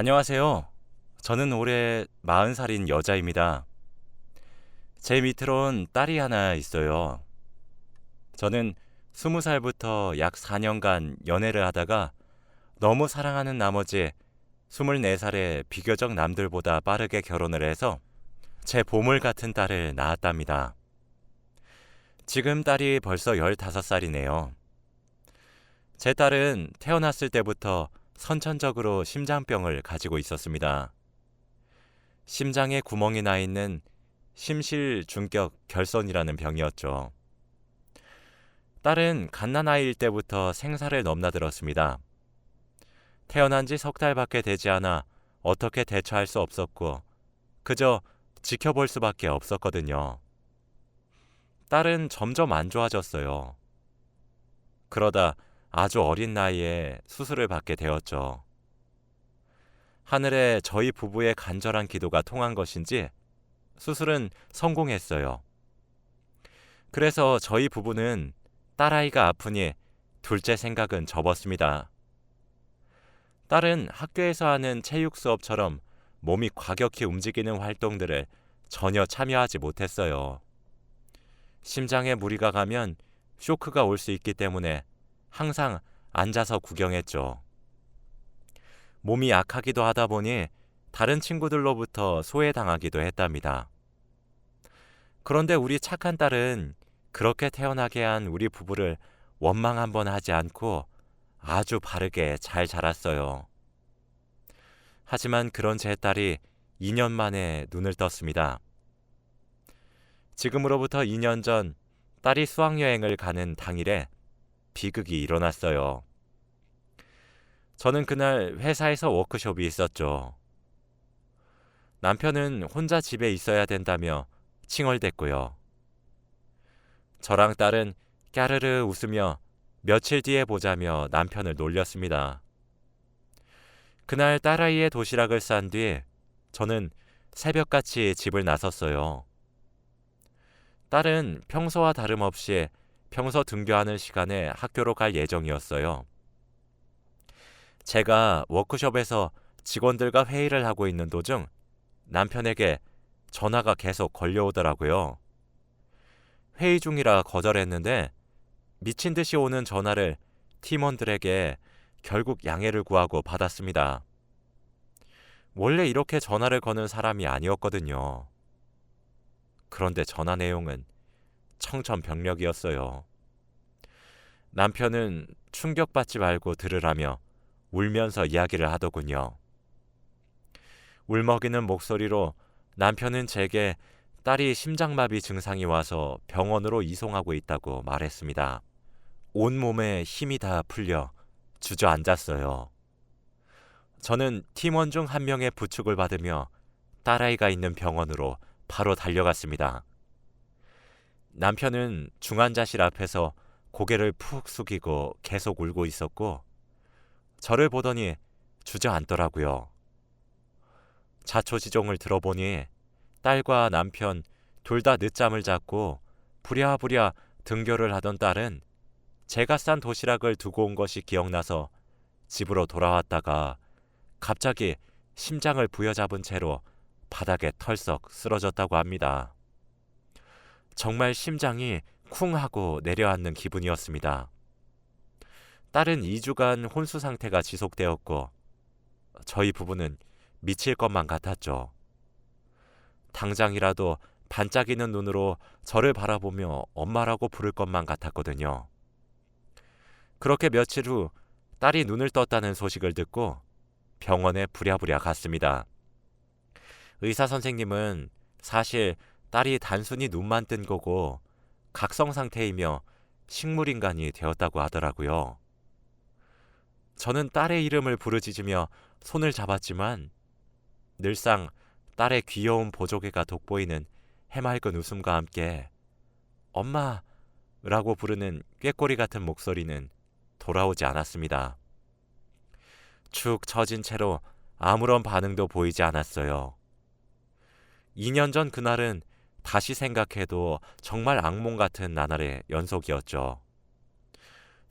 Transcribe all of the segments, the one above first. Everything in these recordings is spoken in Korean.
안녕하세요. 저는 올해 40살인 여자입니다. 제 밑으론 딸이 하나 있어요. 저는 20살부터 약 4년간 연애를 하다가 너무 사랑하는 나머지 24살에 비교적 남들보다 빠르게 결혼을 해서 제 보물 같은 딸을 낳았답니다. 지금 딸이 벌써 15살이네요. 제 딸은 태어났을 때부터 선천적으로 심장병을 가지고 있었습니다. 심장에 구멍이 나 있는 심실중격 결손이라는 병이었죠. 딸은 갓난아이일 때부터 생사를 넘나들었습니다. 태어난 지 석 달밖에 되지 않아 어떻게 대처할 수 없었고 그저 지켜볼 수밖에 없었거든요. 딸은 점점 안 좋아졌어요. 그러다 아주 어린 나이에 수술을 받게 되었죠. 하늘에 저희 부부의 간절한 기도가 통한 것인지 수술은 성공했어요. 그래서 저희 부부는 딸아이가 아프니 둘째 생각은 접었습니다. 딸은 학교에서 하는 체육 수업처럼 몸이 과격히 움직이는 활동들을 전혀 참여하지 못했어요. 심장에 무리가 가면 쇼크가 올 수 있기 때문에 항상 앉아서 구경했죠. 몸이 약하기도 하다 보니 다른 친구들로부터 소외당하기도 했답니다. 그런데 우리 착한 딸은 그렇게 태어나게 한 우리 부부를 원망 한번 하지 않고 아주 바르게 잘 자랐어요. 하지만 그런 제 딸이 2년 만에 눈을 떴습니다. 지금으로부터 2년 전 딸이 수학여행을 가는 당일에 비극이 일어났어요. 저는 그날 회사에서 워크숍이 있었죠. 남편은 혼자 집에 있어야 된다며 칭얼댔고요. 저랑 딸은 까르르 웃으며 며칠 뒤에 보자며 남편을 놀렸습니다. 그날 딸아이의 도시락을 싼 뒤 저는 새벽같이 집을 나섰어요. 딸은 평소와 다름없이 평소 등교하는 시간에 학교로 갈 예정이었어요. 제가 워크숍에서 직원들과 회의를 하고 있는 도중 남편에게 전화가 계속 걸려오더라고요. 회의 중이라 거절했는데 미친 듯이 오는 전화를 팀원들에게 결국 양해를 구하고 받았습니다. 원래 이렇게 전화를 거는 사람이 아니었거든요. 그런데 전화 내용은 청천벽력이었어요. 남편은 충격받지 말고 들으라며 울면서 이야기를 하더군요. 울먹이는 목소리로 남편은 제게 딸이 심장마비 증상이 와서 병원으로 이송하고 있다고 말했습니다. 온몸에 힘이 다 풀려 주저앉았어요. 저는 팀원 중 한 명의 부축을 받으며 딸아이가 있는 병원으로 바로 달려갔습니다. 남편은 중환자실 앞에서 고개를 푹 숙이고 계속 울고 있었고 저를 보더니 주저앉더라고요. 자초지종을 들어보니 딸과 남편 둘 다 늦잠을 잤고 부랴부랴 등교를 하던 딸은 제가 싼 도시락을 두고 온 것이 기억나서 집으로 돌아왔다가 갑자기 심장을 부여잡은 채로 바닥에 털썩 쓰러졌다고 합니다. 정말 심장이 쿵 하고 내려앉는 기분이었습니다. 딸은 2주간 혼수 상태가 지속되었고 저희 부부는 미칠 것만 같았죠. 당장이라도 반짝이는 눈으로 저를 바라보며 엄마라고 부를 것만 같았거든요. 그렇게 며칠 후 딸이 눈을 떴다는 소식을 듣고 병원에 부랴부랴 갔습니다. 의사 선생님은 사실 딸이 단순히 눈만 뜬 거고 각성 상태이며 식물인간이 되었다고 하더라고요. 저는 딸의 이름을 부르짖으며 손을 잡았지만 늘상 딸의 귀여운 보조개가 돋보이는 해맑은 웃음과 함께 엄마라고 부르는 꾀꼬리 같은 목소리는 돌아오지 않았습니다. 축 처진 채로 아무런 반응도 보이지 않았어요. 2년 전 그날은 다시 생각해도 정말 악몽 같은 나날의 연속이었죠.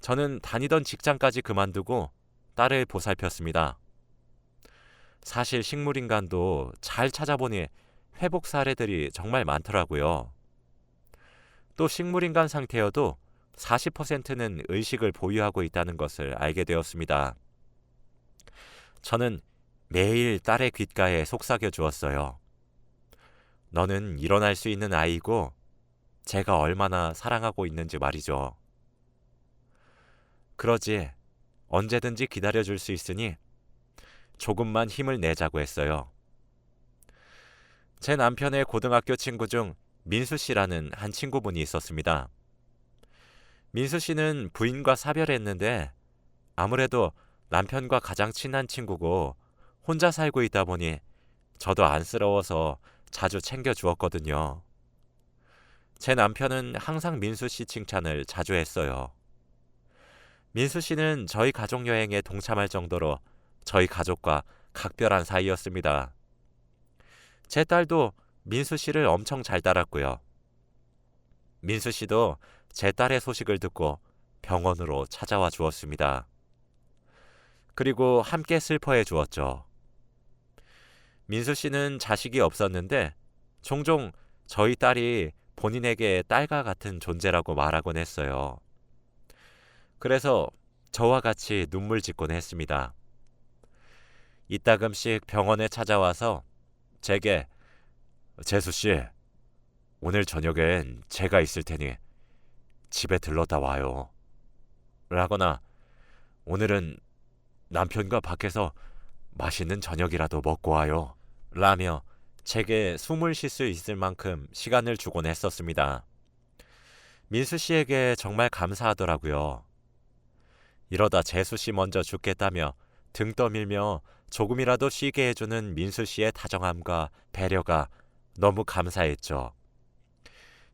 저는 다니던 직장까지 그만두고 딸을 보살폈습니다. 사실 식물인간도 잘 찾아보니 회복 사례들이 정말 많더라고요. 또 식물인간 상태여도 40%는 의식을 보유하고 있다는 것을 알게 되었습니다. 저는 매일 딸의 귓가에 속삭여 주었어요. 너는 일어날 수 있는 아이고 제가 얼마나 사랑하고 있는지 말이죠. 그러지 언제든지 기다려줄 수 있으니 조금만 힘을 내자고 했어요. 제 남편의 고등학교 친구 중 민수 씨라는 한 친구분이 있었습니다. 민수 씨는 부인과 사별했는데 아무래도 남편과 가장 친한 친구고 혼자 살고 있다 보니 저도 안쓰러워서 자주 챙겨 주었거든요. 제 남편은 항상 민수 씨 칭찬을 자주 했어요. 민수 씨는 저희 가족 여행에 동참할 정도로 저희 가족과 각별한 사이였습니다. 제 딸도 민수 씨를 엄청 잘 따랐고요. 민수 씨도 제 딸의 소식을 듣고 병원으로 찾아와 주었습니다. 그리고 함께 슬퍼해 주었죠. 민수 씨는 자식이 없었는데 종종 저희 딸이 본인에게 딸과 같은 존재라고 말하곤 했어요. 그래서 저와 같이 눈물 짓곤 했습니다. 이따금씩 병원에 찾아와서 제게 재수 씨, 오늘 저녁엔 제가 있을 테니 집에 들렀다 와요. 라거나 오늘은 남편과 밖에서 맛있는 저녁이라도 먹고 와요. 라며 제게 숨을 쉴 수 있을 만큼 시간을 주곤 했었습니다. 민수 씨에게 정말 감사하더라고요. 이러다 재수 씨 먼저 죽겠다며 등 떠밀며 조금이라도 쉬게 해주는 민수 씨의 다정함과 배려가 너무 감사했죠.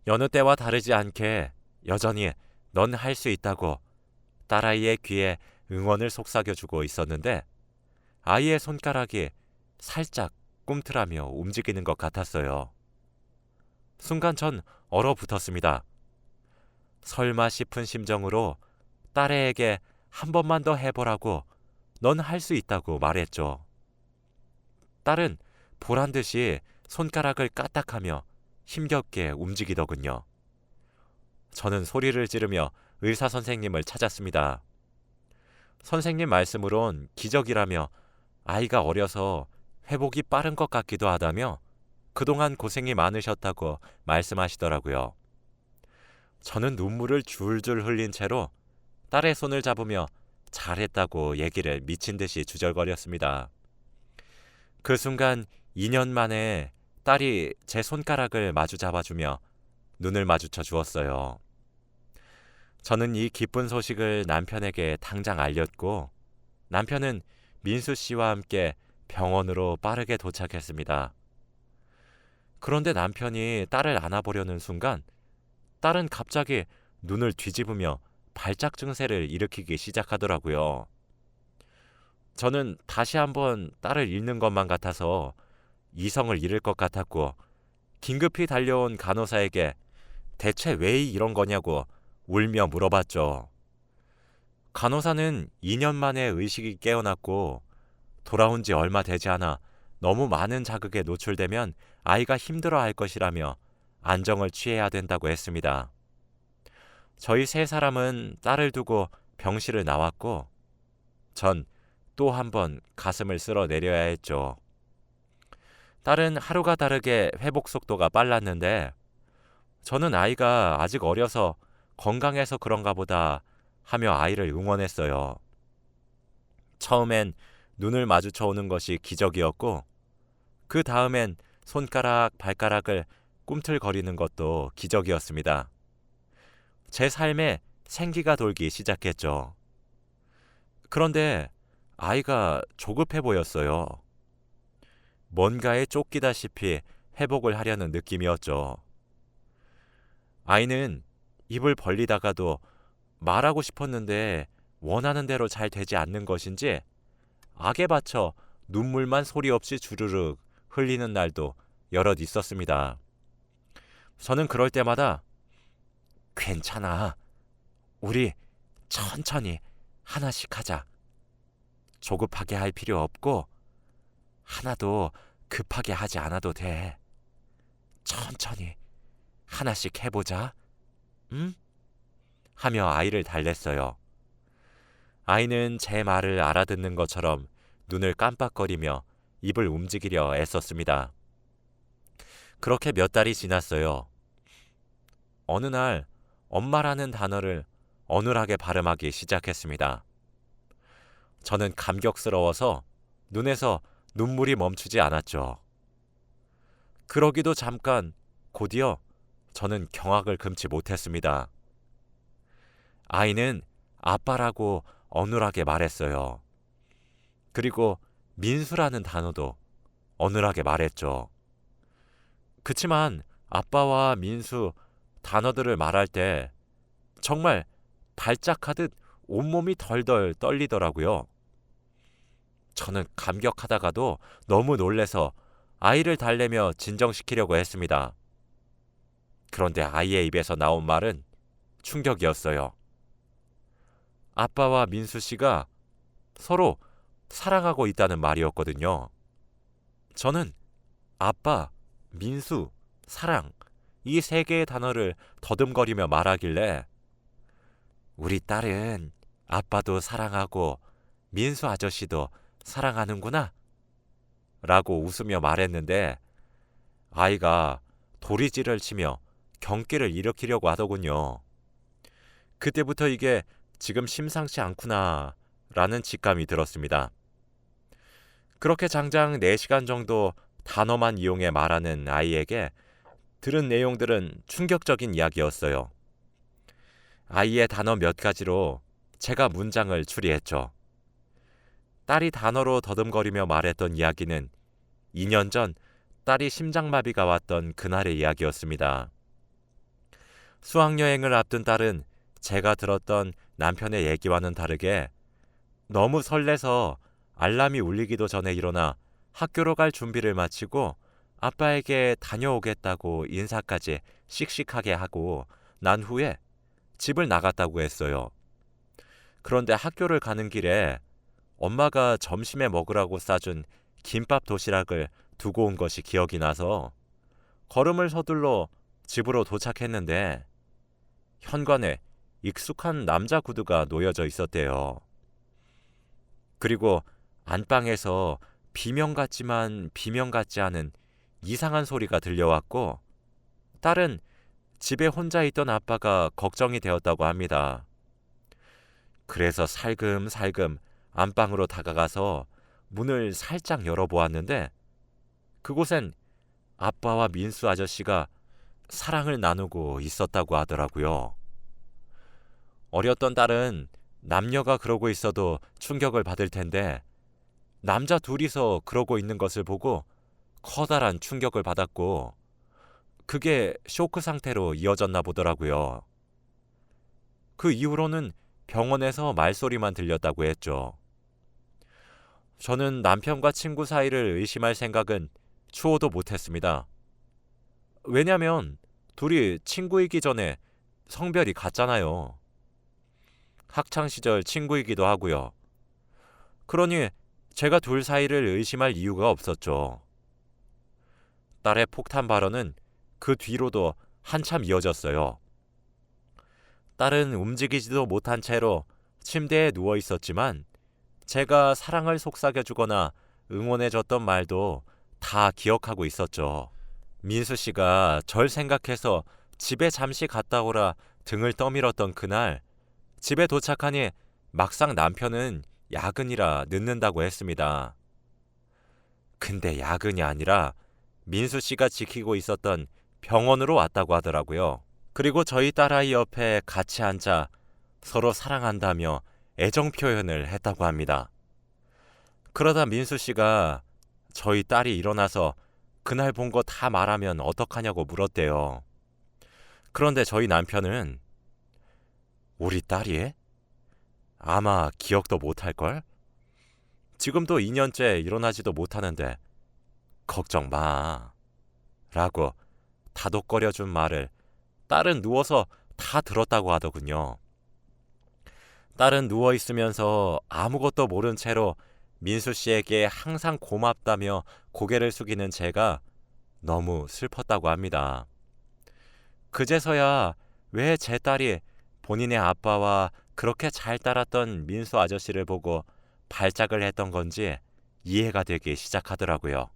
여느 때와 다르지 않게 여전히 넌 할 수 있다고 딸아이의 귀에 응원을 속삭여주고 있었는데 아이의 손가락이 살짝 꿈틀하며 움직이는 것 같았어요. 순간 전 얼어붙었습니다. 설마 싶은 심정으로 딸애에게 한 번만 더 해보라고 넌 할 수 있다고 말했죠. 딸은 보란 듯이 손가락을 까딱하며 힘겹게 움직이더군요. 저는 소리를 지르며 의사 선생님을 찾았습니다. 선생님 말씀으론 기적이라며 아이가 어려서 회복이 빠른 것 같기도 하다며 그동안 고생이 많으셨다고 말씀하시더라고요. 저는 눈물을 줄줄 흘린 채로 딸의 손을 잡으며 잘했다고 얘기를 미친 듯이 주절거렸습니다. 그 순간 2년 만에 딸이 제 손가락을 마주 잡아주며 눈을 마주쳐 주었어요. 저는 이 기쁜 소식을 남편에게 당장 알렸고 남편은 민수 씨와 함께 병원으로 빠르게 도착했습니다. 그런데 남편이 딸을 안아보려는 순간 딸은 갑자기 눈을 뒤집으며 발작 증세를 일으키기 시작하더라고요. 저는 다시 한번 딸을 잃는 것만 같아서 이성을 잃을 것 같았고 긴급히 달려온 간호사에게 대체 왜 이런 거냐고 울며 물어봤죠. 간호사는 2년 만에 의식이 깨어났고 돌아온 지 얼마 되지 않아 너무 많은 자극에 노출되면 아이가 힘들어할 것이라며 안정을 취해야 된다고 했습니다. 저희 세 사람은 딸을 두고 병실을 나왔고 전 또 한 번 가슴을 쓸어내려야 했죠. 딸은 하루가 다르게 회복 속도가 빨랐는데 저는 아이가 아직 어려서 건강해서 그런가 보다 하며 아이를 응원했어요. 처음엔 눈을 마주쳐 오는 것이 기적이었고 그 다음엔 손가락, 발가락을 꿈틀거리는 것도 기적이었습니다. 제 삶에 생기가 돌기 시작했죠. 그런데 아이가 조급해 보였어요. 뭔가에 쫓기다시피 회복을 하려는 느낌이었죠. 아이는 입을 벌리다가도 말하고 싶었는데 원하는 대로 잘 되지 않는 것인지 악에 받쳐 눈물만 소리 없이 주르륵 흘리는 날도 여럿 있었습니다. 저는 그럴 때마다 괜찮아. 우리 천천히 하나씩 하자. 조급하게 할 필요 없고 하나도 급하게 하지 않아도 돼. 천천히 하나씩 해보자. 응? 하며 아이를 달랬어요. 아이는 제 말을 알아듣는 것처럼 눈을 깜빡거리며 입을 움직이려 애썼습니다. 그렇게 몇 달이 지났어요. 어느 날 엄마라는 단어를 어눌하게 발음하기 시작했습니다. 저는 감격스러워서 눈에서 눈물이 멈추지 않았죠. 그러기도 잠깐, 곧이어 저는 경악을 금치 못했습니다. 아이는 아빠라고 어눌하게 말했어요. 그리고 민수라는 단어도 어눌하게 말했죠. 그치만 아빠와 민수 단어들을 말할 때 정말 발작하듯 온몸이 덜덜 떨리더라고요. 저는 감격하다가도 너무 놀래서 아이를 달래며 진정시키려고 했습니다. 그런데 아이의 입에서 나온 말은 충격이었어요. 아빠와 민수 씨가 서로 사랑하고 있다는 말이었거든요. 저는 아빠, 민수, 사랑, 이 세 개의 단어를 더듬거리며 말하길래 우리 딸은 아빠도 사랑하고 민수 아저씨도 사랑하는구나 라고 웃으며 말했는데 아이가 도리지를 치며 경기를 일으키려고 하더군요. 그때부터 이게 지금 심상치 않구나 라는 직감이 들었습니다. 그렇게 장장 4시간 정도 단어만 이용해 말하는 아이에게 들은 내용들은 충격적인 이야기였어요. 아이의 단어 몇 가지로 제가 문장을 추리했죠. 딸이 단어로 더듬거리며 말했던 이야기는 2년 전 딸이 심장마비가 왔던 그날의 이야기였습니다. 수학여행을 앞둔 딸은 제가 들었던 남편의 얘기와는 다르게 너무 설레서 알람이 울리기도 전에 일어나 학교로 갈 준비를 마치고 아빠에게 다녀오겠다고 인사까지 씩씩하게 하고 난 후에 집을 나갔다고 했어요. 그런데 학교를 가는 길에 엄마가 점심에 먹으라고 싸준 김밥 도시락을 두고 온 것이 기억이 나서 걸음을 서둘러 집으로 도착했는데 현관에 익숙한 남자 구두가 놓여져 있었대요. 그리고 안방에서 비명 같지만 비명 같지 않은 이상한 소리가 들려왔고 딸은 집에 혼자 있던 아빠가 걱정이 되었다고 합니다. 그래서 살금살금 안방으로 다가가서 문을 살짝 열어보았는데 그곳엔 아빠와 민수 아저씨가 사랑을 나누고 있었다고 하더라고요. 어렸던 딸은 남녀가 그러고 있어도 충격을 받을 텐데 남자 둘이서 그러고 있는 것을 보고 커다란 충격을 받았고 그게 쇼크 상태로 이어졌나 보더라고요. 그 이후로는 병원에서 말소리만 들렸다고 했죠. 저는 남편과 친구 사이를 의심할 생각은 추호도 못했습니다. 왜냐면 둘이 친구이기 전에 성별이 같잖아요. 학창시절 친구이기도 하고요. 그러니 제가 둘 사이를 의심할 이유가 없었죠. 딸의 폭탄 발언은 그 뒤로도 한참 이어졌어요. 딸은 움직이지도 못한 채로 침대에 누워 있었지만 제가 사랑을 속삭여주거나 응원해줬던 말도 다 기억하고 있었죠. 민수 씨가 절 생각해서 집에 잠시 갔다 오라 등을 떠밀었던 그날 집에 도착하니 막상 남편은 야근이라 늦는다고 했습니다. 근데 야근이 아니라 민수 씨가 지키고 있었던 병원으로 왔다고 하더라고요. 그리고 저희 딸아이 옆에 같이 앉아 서로 사랑한다며 애정 표현을 했다고 합니다. 그러다 민수 씨가 저희 딸이 일어나서 그날 본 거 다 말하면 어떡하냐고 물었대요. 그런데 저희 남편은 우리 딸이? 아마 기억도 못할걸? 지금도 2년째 일어나지도 못하는데 걱정 마 라고 다독거려준 말을 딸은 누워서 다 들었다고 하더군요. 딸은 누워있으면서 아무것도 모른 채로 민수 씨에게 항상 고맙다며 고개를 숙이는 제가 너무 슬펐다고 합니다. 그제서야 왜 제 딸이 본인의 아빠와 그렇게 잘 따랐던 민수 아저씨를 보고 발작을 했던 건지 이해가 되기 시작하더라고요.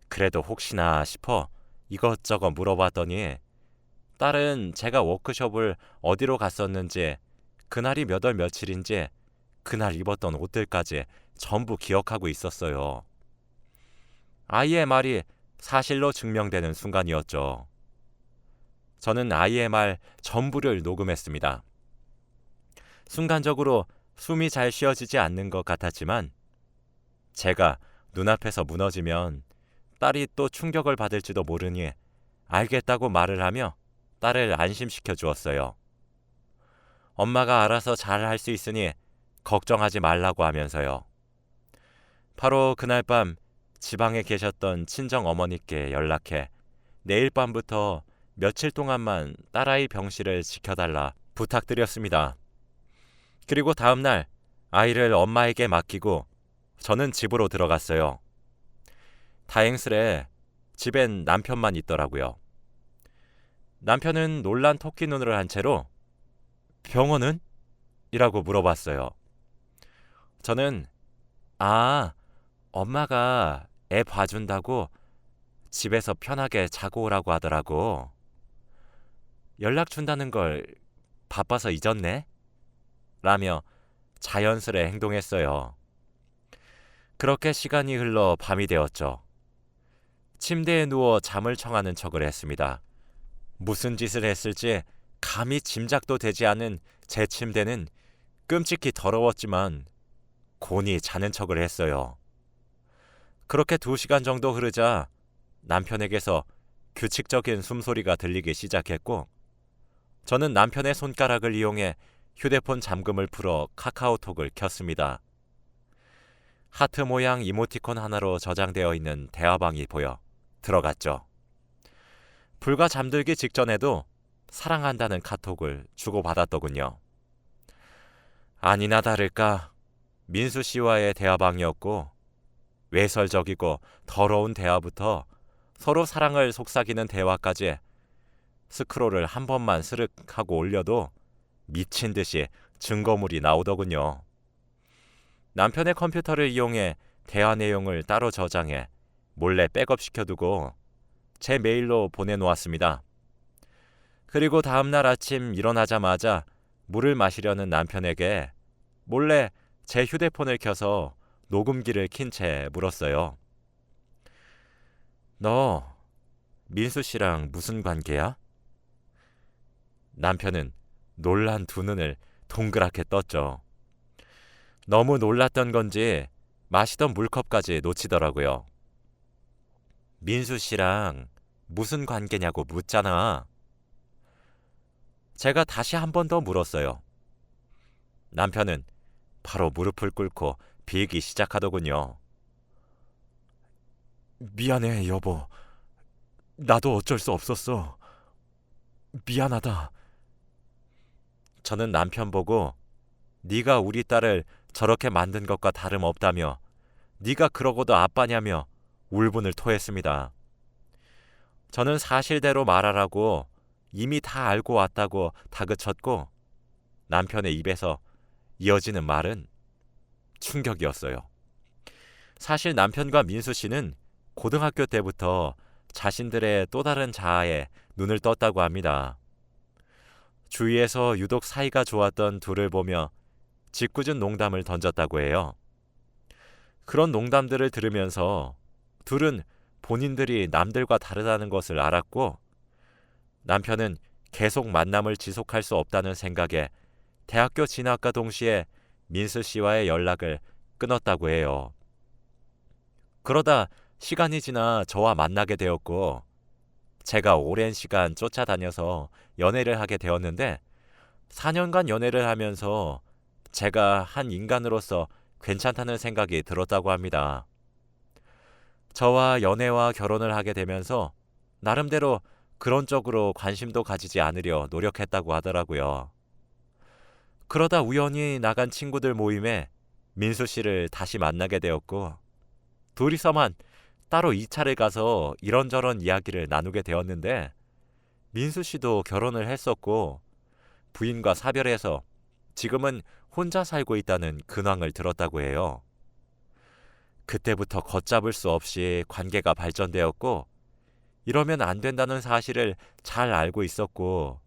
그래도 혹시나 싶어 이것저것 물어봤더니 딸은 제가 워크숍을 어디로 갔었는지, 그날이 몇 월 며칠인지, 그날 입었던 옷들까지 전부 기억하고 있었어요. 아이의 말이 사실로 증명되는 순간이었죠. 저는 아이의 말 전부를 녹음했습니다. 순간적으로 숨이 잘 쉬어지지 않는 것 같았지만 제가 눈앞에서 무너지면 딸이 또 충격을 받을지도 모르니 알겠다고 말을 하며 딸을 안심시켜 주었어요. 엄마가 알아서 잘 할 수 있으니 걱정하지 말라고 하면서요. 바로 그날 밤 지방에 계셨던 친정 어머니께 연락해 내일 밤부터 며칠 동안만 딸아이 병실을 지켜달라 부탁드렸습니다. 그리고 다음날 아이를 엄마에게 맡기고 저는 집으로 들어갔어요. 다행스레 집엔 남편만 있더라고요. 남편은 놀란 토끼 눈을 한 채로 병원은? 이라고 물어봤어요. 저는 엄마가 애 봐준다고 집에서 편하게 자고 오라고 하더라고. 연락 준다는 걸 바빠서 잊었네? 라며 자연스레 행동했어요. 그렇게 시간이 흘러 밤이 되었죠. 침대에 누워 잠을 청하는 척을 했습니다. 무슨 짓을 했을지 감히 짐작도 되지 않은 제 침대는 끔찍히 더러웠지만 곤히 자는 척을 했어요. 그렇게 2시간 정도 흐르자 남편에게서 규칙적인 숨소리가 들리기 시작했고 저는 남편의 손가락을 이용해 휴대폰 잠금을 풀어 카카오톡을 켰습니다. 하트 모양 이모티콘 하나로 저장되어 있는 대화방이 보여 들어갔죠. 불과 잠들기 직전에도 사랑한다는 카톡을 주고받았더군요. 아니나 다를까 민수 씨와의 대화방이었고 외설적이고 더러운 대화부터 서로 사랑을 속삭이는 대화까지 스크롤을 한 번만 스륵 하고 올려도 미친 듯이 증거물이 나오더군요. 남편의 컴퓨터를 이용해 대화 내용을 따로 저장해 몰래 백업시켜두고 제 메일로 보내놓았습니다. 그리고 다음날 아침 일어나자마자 물을 마시려는 남편에게 몰래 제 휴대폰을 켜서 녹음기를 킨 채 물었어요. 너 민수 씨랑 무슨 관계야? 남편은 놀란 2눈을 동그랗게 떴죠. 너무 놀랐던 건지 마시던 물컵까지 놓치더라고요. 민수 씨랑 무슨 관계냐고 묻잖아. 제가 다시 한 번 더 물었어요. 남편은 바로 무릎을 꿇고 빌기 시작하더군요. 미안해, 여보. 나도 어쩔 수 없었어. 미안하다. 저는 남편 보고 네가 우리 딸을 저렇게 만든 것과 다름없다며 네가 그러고도 아빠냐며 울분을 토했습니다. 저는 사실대로 말하라고 이미 다 알고 왔다고 다그쳤고 남편의 입에서 이어지는 말은 충격이었어요. 사실 남편과 민수 씨는 고등학교 때부터 자신들의 또 다른 자아에 눈을 떴다고 합니다. 주위에서 유독 사이가 좋았던 둘을 보며 짓궂은 농담을 던졌다고 해요. 그런 농담들을 들으면서 둘은 본인들이 남들과 다르다는 것을 알았고 남편은 계속 만남을 지속할 수 없다는 생각에 대학교 진학과 동시에 민수 씨와의 연락을 끊었다고 해요. 그러다 시간이 지나 저와 만나게 되었고 제가 오랜 시간 쫓아다녀서 연애를 하게 되었는데 4년간 연애를 하면서 제가 한 인간으로서 괜찮다는 생각이 들었다고 합니다. 저와 연애와 결혼을 하게 되면서 나름대로 그런 쪽으로 관심도 가지지 않으려 노력했다고 하더라고요. 그러다 우연히 나간 친구들 모임에 민수 씨를 다시 만나게 되었고 둘이서만 따로 2차를 가서 이런저런 이야기를 나누게 되었는데 민수 씨도 결혼을 했었고 부인과 사별해서 지금은 혼자 살고 있다는 근황을 들었다고 해요. 그때부터 걷잡을 수 없이 관계가 발전되었고 이러면 안 된다는 사실을 잘 알고 있었고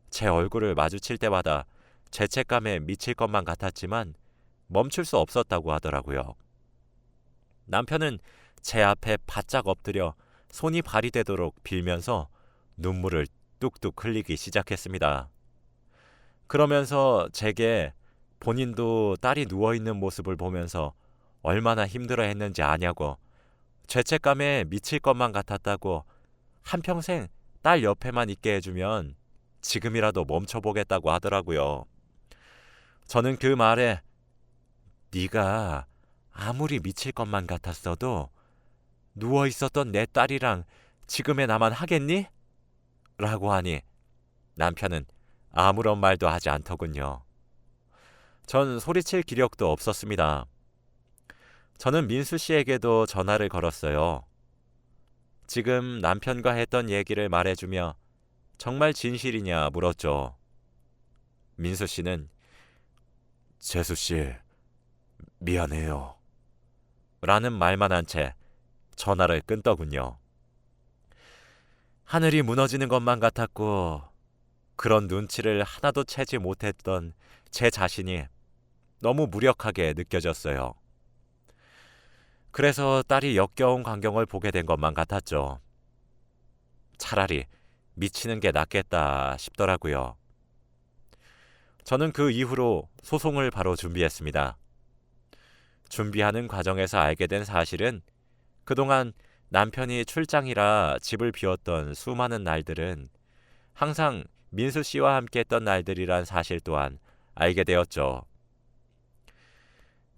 제 얼굴을 마주칠 때마다 죄책감에 미칠 것만 같았지만 멈출 수 없었다고 하더라고요. 남편은 제 앞에 바짝 엎드려 손이 발이 되도록 빌면서 눈물을 뚝뚝 흘리기 시작했습니다. 그러면서 제게 본인도 딸이 누워있는 모습을 보면서 얼마나 힘들어했는지 아냐고 죄책감에 미칠 것만 같았다고 한평생 딸 옆에만 있게 해주면 지금이라도 멈춰보겠다고 하더라고요. 저는 그 말에 네가 아무리 미칠 것만 같았어도 누워있었던 내 딸이랑 지금의 나만 하겠니? 라고 하니 남편은 아무런 말도 하지 않더군요. 전 소리칠 기력도 없었습니다. 저는 민수 씨에게도 전화를 걸었어요. 지금 남편과 했던 얘기를 말해주며 정말 진실이냐 물었죠. 민수 씨는 재수 씨 미안해요 라는 말만 한 채 전화를 끊더군요. 하늘이 무너지는 것만 같았고 그런 눈치를 하나도 채지 못했던 제 자신이 너무 무력하게 느껴졌어요. 그래서 딸이 역겨운 광경을 보게 된 것만 같았죠. 차라리 미치는 게 낫겠다 싶더라고요. 저는 그 이후로 소송을 바로 준비했습니다. 준비하는 과정에서 알게 된 사실은 그동안 남편이 출장이라 집을 비웠던 수많은 날들은 항상 민수 씨와 함께 했던 날들이란 사실 또한 알게 되었죠.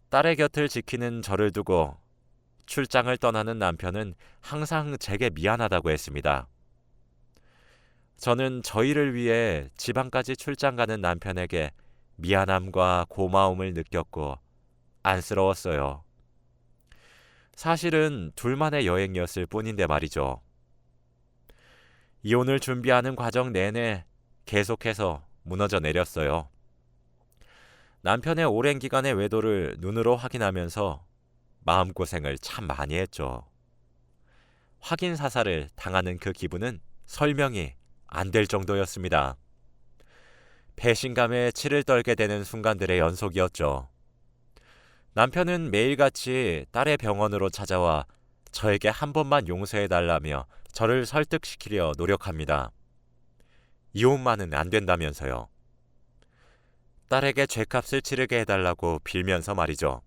딸의 곁을 지키는 저를 두고 출장을 떠나는 남편은 항상 제게 미안하다고 했습니다. 저는 저희를 위해 지방까지 출장 가는 남편에게 미안함과 고마움을 느꼈고 안쓰러웠어요. 사실은 둘만의 여행이었을 뿐인데 말이죠. 이혼을 준비하는 과정 내내 계속해서 무너져 내렸어요. 남편의 오랜 기간의 외도를 눈으로 확인하면서 마음고생을 참 많이 했죠. 확인 사살을 당하는 그 기분은 설명이 안 될 정도였습니다. 배신감에 치를 떨게 되는 순간들의 연속이었죠. 남편은 매일같이 딸의 병원으로 찾아와 저에게 한 번만 용서해달라며 저를 설득시키려 노력합니다. 이혼만은 안 된다면서요. 딸에게 죗값을 치르게 해달라고 빌면서 말이죠.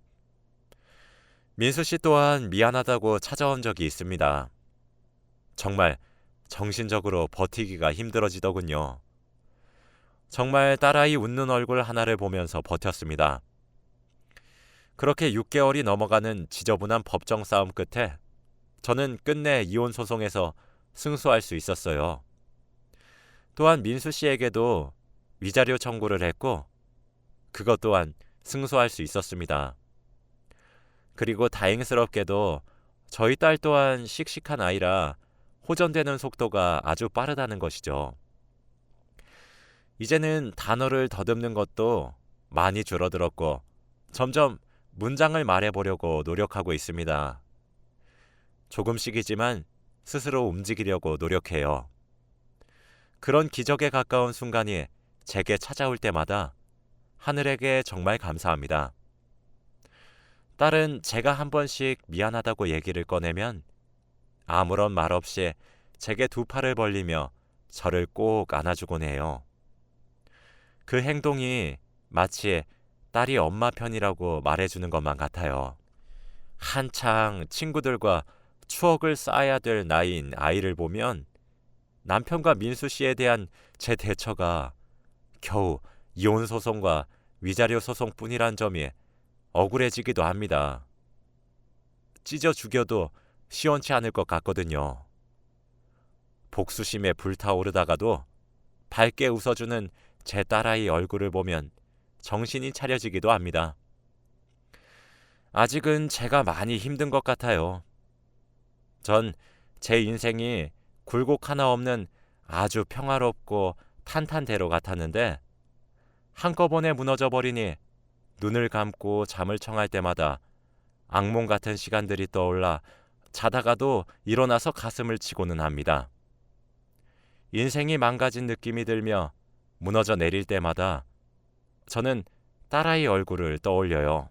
민수 씨 또한 미안하다고 찾아온 적이 있습니다. 정말 정신적으로 버티기가 힘들어지더군요. 정말 딸아이 웃는 얼굴 하나를 보면서 버텼습니다. 그렇게 6개월이 넘어가는 지저분한 법정 싸움 끝에 저는 끝내 이혼 소송에서 승소할 수 있었어요. 또한 민수 씨에게도 위자료 청구를 했고 그것 또한 승소할 수 있었습니다. 그리고 다행스럽게도 저희 딸 또한 씩씩한 아이라 호전되는 속도가 아주 빠르다는 것이죠. 이제는 단어를 더듬는 것도 많이 줄어들었고 점점 문장을 말해보려고 노력하고 있습니다. 조금씩이지만 스스로 움직이려고 노력해요. 그런 기적에 가까운 순간이 제게 찾아올 때마다 하늘에게 정말 감사합니다. 딸은 제가 한 번씩 미안하다고 얘기를 꺼내면 아무런 말 없이 제게 두 팔을 벌리며 저를 꼭 안아주곤 해요. 그 행동이 마치 딸이 엄마 편이라고 말해주는 것만 같아요. 한창 친구들과 추억을 쌓아야 될 나이인 아이를 보면 남편과 민수 씨에 대한 제 대처가 겨우 이혼 소송과 위자료 소송뿐이란 점이 억울해지기도 합니다. 찢어 죽여도 시원치 않을 것 같거든요. 복수심에 불타오르다가도 밝게 웃어주는 제 딸아이 얼굴을 보면 정신이 차려지기도 합니다. 아직은 제가 많이 힘든 것 같아요. 전 제 인생이 굴곡 하나 없는 아주 평화롭고 탄탄대로 같았는데 한꺼번에 무너져 버리니 눈을 감고 잠을 청할 때마다 악몽 같은 시간들이 떠올라 자다가도 일어나서 가슴을 치고는 합니다. 인생이 망가진 느낌이 들며 무너져 내릴 때마다 저는 딸아이 얼굴을 떠올려요.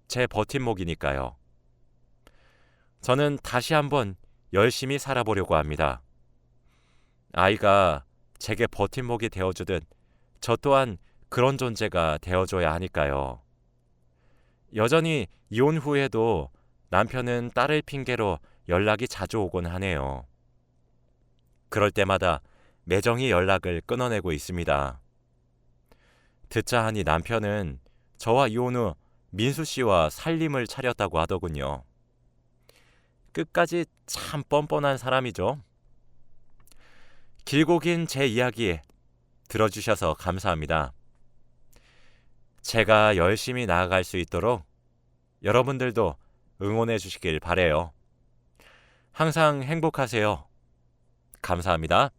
제 버팀목이니까요. 저는 다시 한번 열심히 살아보려고 합니다. 아이가 제게 버팀목이 되어주듯 저 또한 그런 존재가 되어줘야 하니까요. 여전히 이혼 후에도 남편은 딸을 핑계로 연락이 자주 오곤 하네요. 그럴 때마다 매정히 연락을 끊어내고 있습니다. 듣자 하니 남편은 저와 이혼 후 민수 씨와 살림을 차렸다고 하더군요. 끝까지 참 뻔뻔한 사람이죠. 길고 긴 제 이야기 들어주셔서 감사합니다. 제가 열심히 나아갈 수 있도록 여러분들도 응원해 주시길 바래요. 항상 행복하세요. 감사합니다.